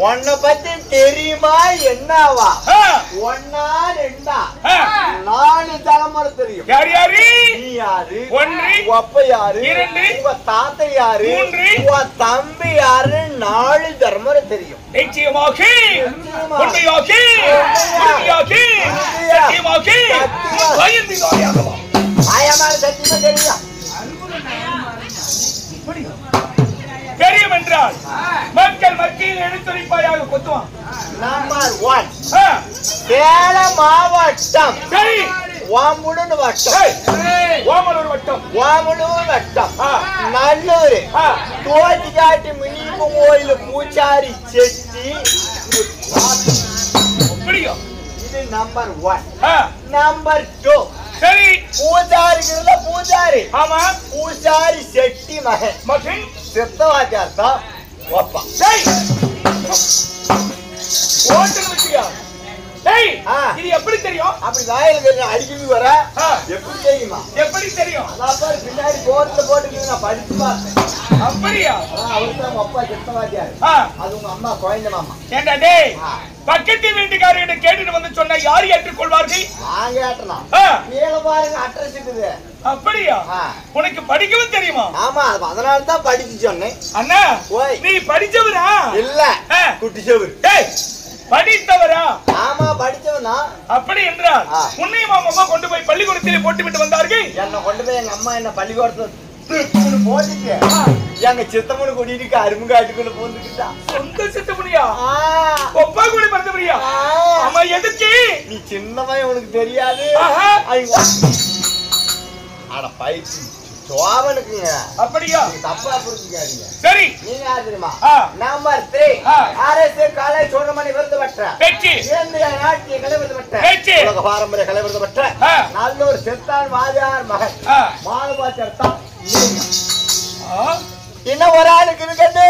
உன்னை பத்தி தெரியுமா என்னவா? ஒன்னா ரெண்டா 4 தலைமுறை தெரியும். யார் யாரு? நீ யாரு? ஒன்று. அப்பா யாரு? 2. உங்க தாத்தா யாரு? 3. உங்க தம்பி யாரு? 4 தலைமுறை தெரியும். நிச்சயமாக உண்மையாக சத்தியமாக பயந்து நோயாகவா ஆயமான சத்தியமா தெரியும். தெரியும் என்றால் மக்கள் மத்தியில் எடுத்துரைப்பாயாக கொத்துவான். நம்பர் 1 சேலம் மாவட்டம். சரி. ஓமலூர் வட்டம். ஓமலூர் வட்டம். நல்லூர் தோட்டிக்காட்டி முனிப்பு கோயில் பூச்சாரி செட்டி. இது நம்பர் 1. நம்பர் 2 சரி. பூஜாரி. ஆமா. பூஜாரி செட்டி மகன் சித்தவாச்சார் தான் ஒப்பா. இது எப்படி தெரியும்? அப்படி வாயில் அடிக்கடி வர எப்படி தெரியுமா? எப்படி தெரியும்? அதான் பின்னாடி போர்ட்ல போட்டு நான் படிச்சு பார்த்தேன். அப்படியா? அவருக்கு அப்பா சித்தவாச்சார். அது உங்க அம்மா குழந்தை மாமா. ஏண்டா டேய், பக்கத்து வீட்டுக்காரர்கிட்ட கேட்டுட்டு வந்து சொன்னா யார் ஏற்றுக்கொள்வார்கள்? நான் கேட்டலாம். மேல பாருங்க அட்ரஸ் இருக்குது. அப்படியா? உனக்கு படிக்கவும் தெரியுமா? ஆமா, அதனால தான் படிச்சு சொன்னேன். அண்ணா நீ படிச்சவரா? இல்ல, குட்டிச்சவர். டேய் படித்தவரா? ஆமா, படிச்சவனா. அப்படி என்றால் உன்னையும் அம்மா கொண்டு போய் பள்ளிக்கூடத்திலே போட்டு விட்டு வந்தார்கள். என்ன கொண்டு போய் எங்க அம்மா என்ன பள்ளிக்கூடத்துல போட்டுட்டு எங்க சித்தம்மனு கூட்டிட்டு அரும்பு காட்டுக்குள்ள போந்துக்கிட்டா. சொந்த சித்தமணியா? ஒப்பா கூட பிறந்தவரியா? நீ சின்னவன் உனக்கு தெரியாது. அட பைக்கு சோவனுக்குங்க. அப்படியா? தப்பா புரிஞ்சுக்காதீங்க. சரி, நீங்க யாரு தெரியுமா? நம்பர் 3 ஆர்எஸ் காலை சோழமணி விருது பெற்ற இந்திய நாட்டிய கலை விருது பெற்ற உலக பாரம்பரிய கலை விருது பெற்ற நல்லூர் செத்தான் வாதியார் மகன் மாலுபாச்சர் தான். இன்னும் ஒரு ஆளுக்கு இருக்கட்டு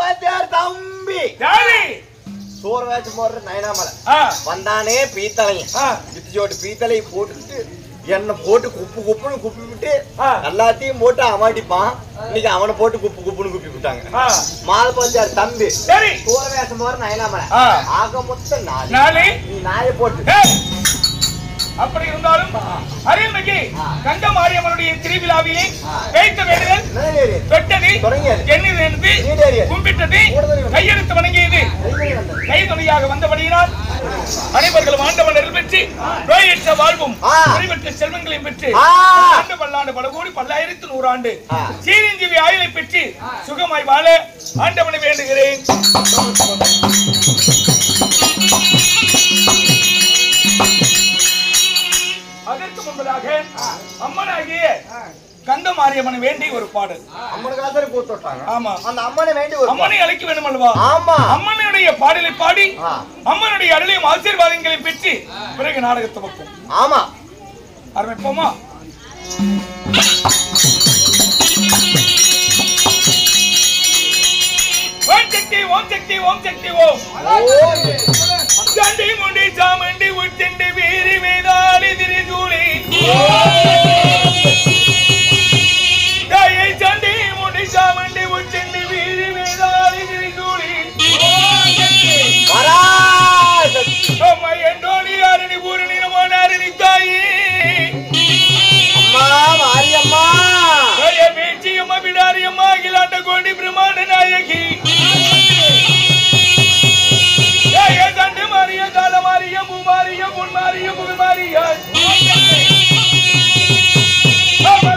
வாத்தியார் தம்பி சோறு வேச்சு போடுற நயனாமலை வந்தானே பீத்தலையும் வித்தியோட்டு பீத்தலையை போட்டுக்கிட்டு என்ன போட்டு குப்பு குப்புன்னு குப்பி விட்டு எல்லாத்தையும் போட்டு அமாட்டிப்பான். இன்னைக்கு அவனை போட்டு குப்பு குப்புன்னு குப்பி விட்டாங்க. மாலுபாச்சார் தம்பி சோறு வேஷம் போடுற நயனாமலை ஆக மொத்தம் 4. நீ நாயை போட்டு அப்படி இருந்தாலும் அரியன்மைக்கு கங்க மாரியம்மனுடைய திருவிழாவிலே வைத்த வேண்டுதல் தொட்டது எண்ணிலிருந்து கும்பிட்டது கையெழுத்து வணங்கியது கைதுணையாக வந்தபடியினால் அனைவர்களும் ஆண்டவன் பெற்று நோயற்ற வாழ்வும் குறைவற்ற செல்வங்களையும் பெற்று ஆண்டு பல்லாண்டு பல கோடி 10,100 ஆண்டு சீரஞ்சீவி ஆயுளை பெற்று சுகமாய் வாழ ஆண்டவனை வேண்டுகிறேன். அதற்கு முன்பதாக அம்மனாகிய கந்த மாரியம்மனை வேண்டி ஒரு பாடல். அம்மனுக்காக கூத்தோட்டாங்க. ஆமா, அந்த அம்மனை வேண்டி ஒரு அம்மனை அழைக்க வேண்டும் அல்லவா? ஆமா, அம்மனுடைய பாடலை பாடி அம்மனுடைய அருளையும் ஆசீர்வாதங்களையும் பெற்று பிறகு நாடகத்தை வைப்போம். ஆமா, ஆரம்பிப்போமா? ஓம் சக்தி ஓம் சக்தி ஓம் சக்தி ஓம் சண்டி முண்டி சாமண்டி உச்சண்டி வீரி வேதாளி திரிசூலி தாயை சண்டி முண்டி சாமண்டி உச்சண்டி வீரி வேதாளி திரிசூலி அம்மா என்றோடி அரணி பூரணி நமோனாரணி தாயி அம்மா மாரியம்மா பேச்சி அம்மா விடாரி அம்மா அகிலாண்ட கோடி பிரம்மாண்ட நாயகி தண்டு மாறிய கால மாறிய பூ மாறிய முன் மாறிய புகழ் மாறிய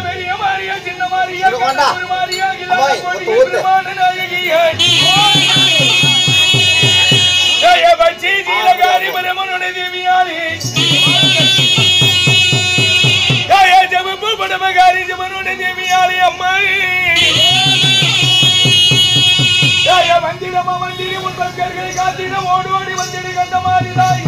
பெரிய மாறிய சின்ன மாறிய மாறிய அகிலாண்ட கோடி பிரம்மாண்ட நாயகி பச்சி ஜீலகாரி பரமனுடைய தேவியாரி ஜபப்பு படமகாரி ஜபனுடைய தேவியாரி அம்மா வந்திடமா வந்திரி உன் பக்தர்களை காத்திடம் ஓடி ஓடி வந்திடு கண்ட மாதிரி தாயி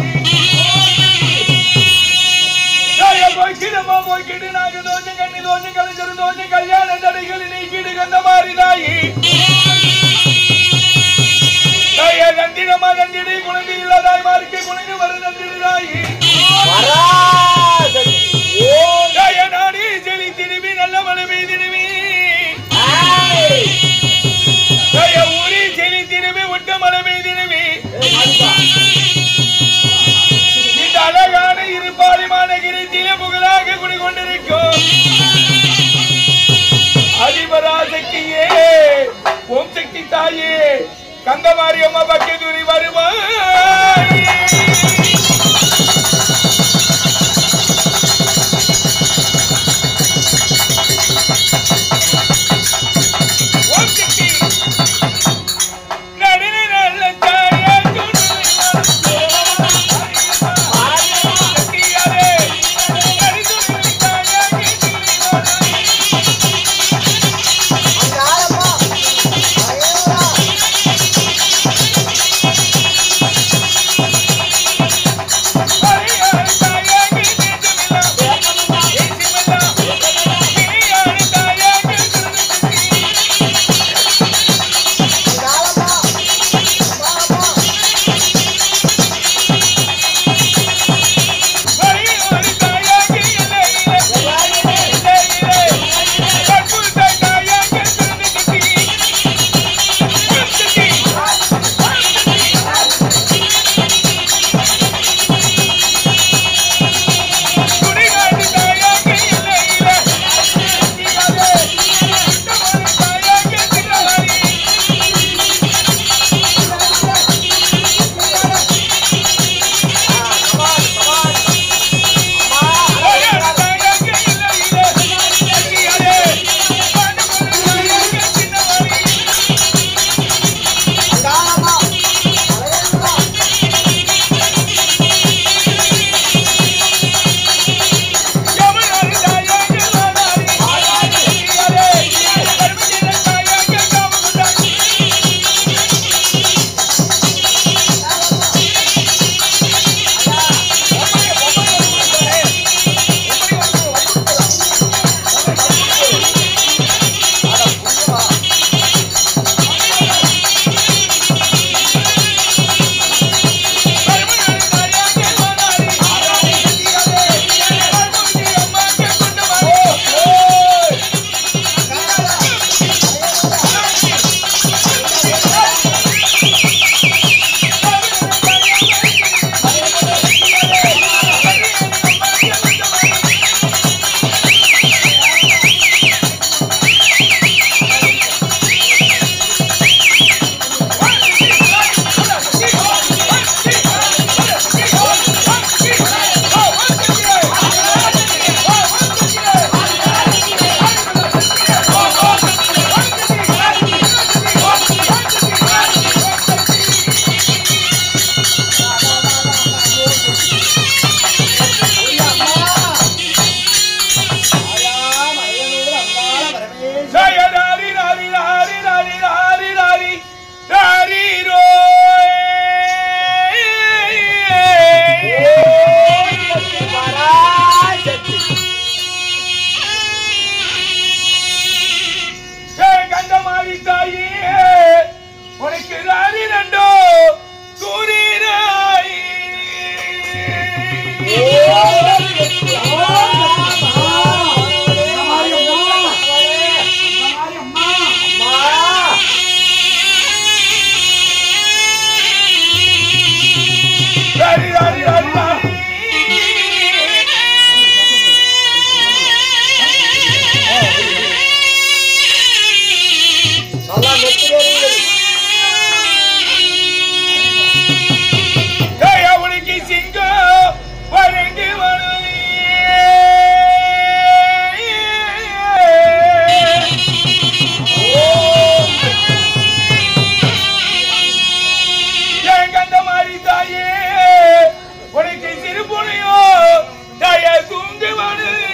போய்க்கிடமா போய்க்கிட்டு நாங்க தோஞ்சம் கண்ணி தோஞ்சம் கலைஞர் தோஞ்சம் கல்யாண தடைகளை நீக்கிடு கண்ட மாதிரி தாயி நந்திடமா நந்திடி குழந்தை இல்லாதாய் மாறிக்க குழந்தை வர நந்திடு தாயி நாடி செலி திரும்பி நல்ல மழை பெய்திடுவி ஊரி செலி திரும்பி விட்ட மழை பெய்திடுவி இந்த அழகான இருப்பாளி மாநகரத்திலே புகழாக குடிகொண்டிருக்கும் அதிபராசக்தியே ஓம் சக்தி தாயே கந்த மாரியம்மா பக்கத்துரி வருவாய் போது